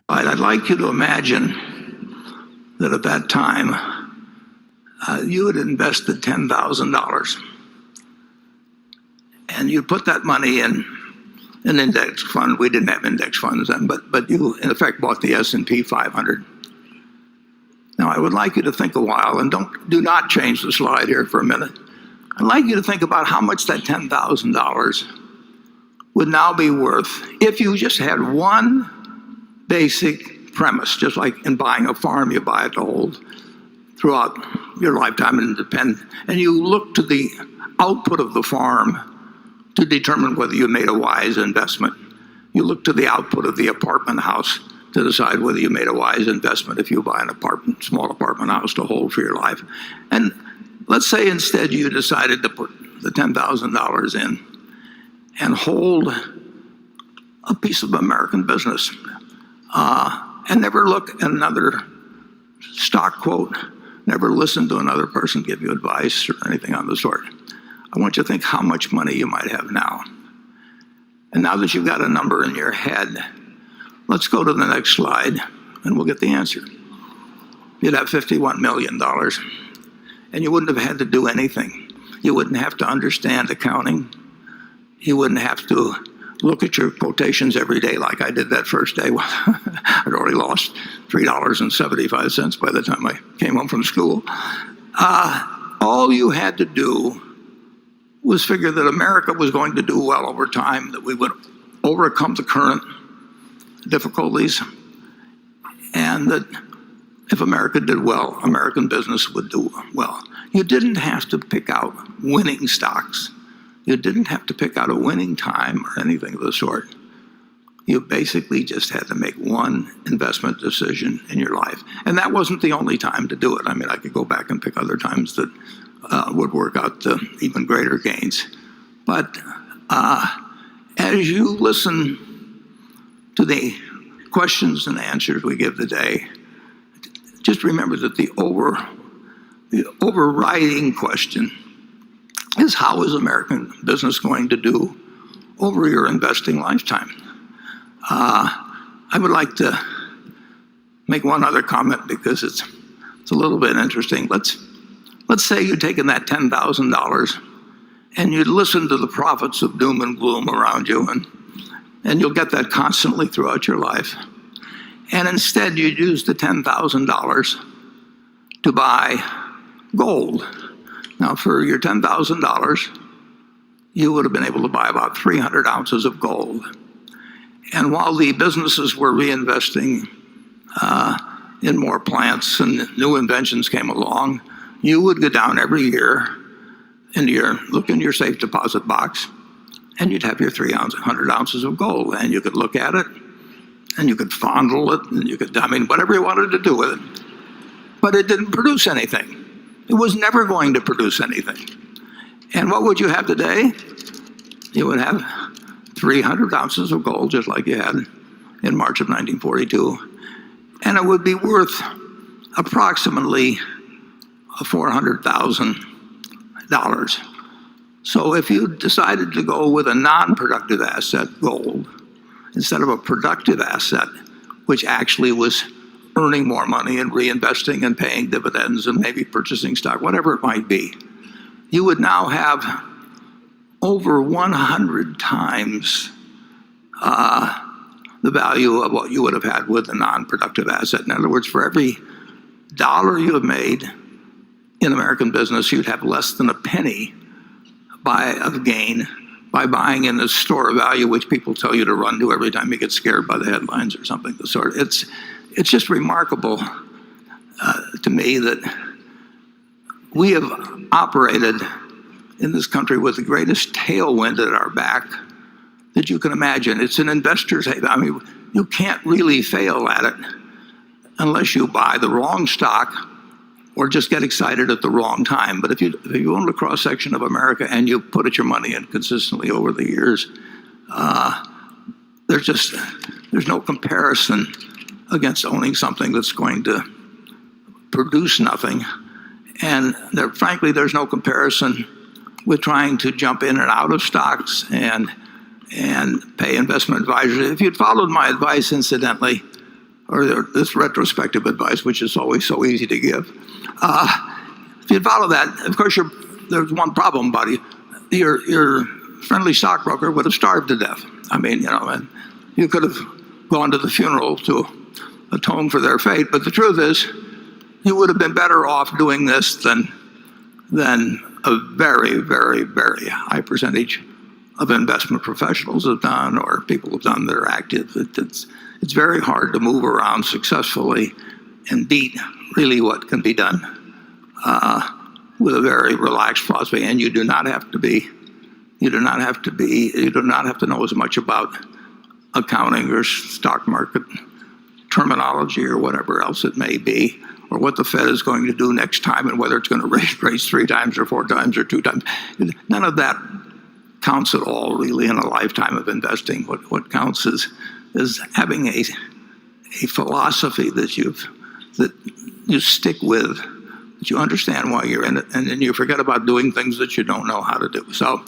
I'd like you to imagine that at that time you had invested $10,000 and you put that money in an index fund. We didn't have index funds then, but you in effect bought the S&P 500. Now I would like you to think a while, and do not change the slide here for a minute. I'd like you to think about how much that $10,000 would now be worth if you just had one basic premise, just like in buying a farm, you buy it to hold throughout your lifetime and you look to the output of the farm to determine whether you made a wise investment. You look to the output of the apartment house to decide whether you made a wise investment if you buy an small apartment house to hold for your life. And let's say instead you decided to put the $10,000 in and hold a piece of American business and never look at another stock quote, never listen to another person give you advice or anything on the sort. I want you to think how much money you might have now. And now that you've got a number in your head, let's go to the next slide and we'll get the answer. You'd have $51 million and you wouldn't have had to do anything. You wouldn't have to understand accounting. You wouldn't have to look at your quotations every day like I did that first day. I'd already lost $3.75 by the time I came home from school. All you had to do was figure that America was going to do well over time, that we would overcome the current difficulties, and that if America did well, American business would do well. You didn't have to pick out winning stocks. You didn't have to pick out a winning time or anything of the sort. You basically just had to make one investment decision in your life. And that wasn't the only time to do it. I mean, I could go back and pick other times that would work out to even greater gains. But as you listen to the questions and answers we give today, just remember that the overriding question is, how is American business going to do over your investing lifetime? I would like to make one other comment because it's a little bit interesting. Let's say you'd taken that $10,000 and you'd listen to the prophets of doom and gloom around you, and you'll get that constantly throughout your life. And instead you'd use the $10,000 to buy gold. Now for your $10,000, you would have been able to buy about 300 ounces of gold. And while the businesses were reinvesting in more plants and new inventions came along, you would go down every year and look in your safe deposit box, and you'd have your 300 ounces of gold, and you could look at it, and you could fondle it, and you could, whatever you wanted to do with it. But it didn't produce anything. It was never going to produce anything. And what would you have today? You would have 300 ounces of gold, just like you had in March of 1942. And it would be worth approximately $400,000. So if you decided to go with a non-productive asset, gold, instead of a productive asset, which actually was earning more money and reinvesting and paying dividends and maybe purchasing stock, whatever it might be, you would now have over 100 times the value of what you would have had with a non-productive asset. In other words, for every dollar you have made in American business, you'd have less than a penny of gain by buying in the store of value, which people tell you to run to every time you get scared by the headlines or something of the sort. It's just remarkable to me that we have operated in this country with the greatest tailwind at our back that you can imagine. It's an investor's haven. You can't really fail at it unless you buy the wrong stock or just get excited at the wrong time. But if you own a cross-section of America and you put your money in consistently over the years, there's no comparison against owning something that's going to produce nothing. And frankly, there's no comparison with trying to jump in and out of stocks and pay investment advisors. If you'd followed my advice, incidentally, this retrospective advice, which is always so easy to give. If you follow that, of course, there's one problem, buddy. Your friendly stockbroker would have starved to death. I mean, and you could have gone to the funeral to atone for their fate, but the truth is, you would have been better off doing this than a very, very, very high percentage of investment professionals have done, or people have done that are active. It's very hard to move around successfully and beat really what can be done with a very relaxed philosophy. And you do not have to know as much about accounting or stock market terminology or whatever else it may be, or what the Fed is going to do next time, and whether it's going to raise 3 times or 4 times or 2 times. None of that counts at all, really, in a lifetime of investing. What counts is having a philosophy that you stick with, that you understand why you're in it, and then you forget about doing things that you don't know how to do. So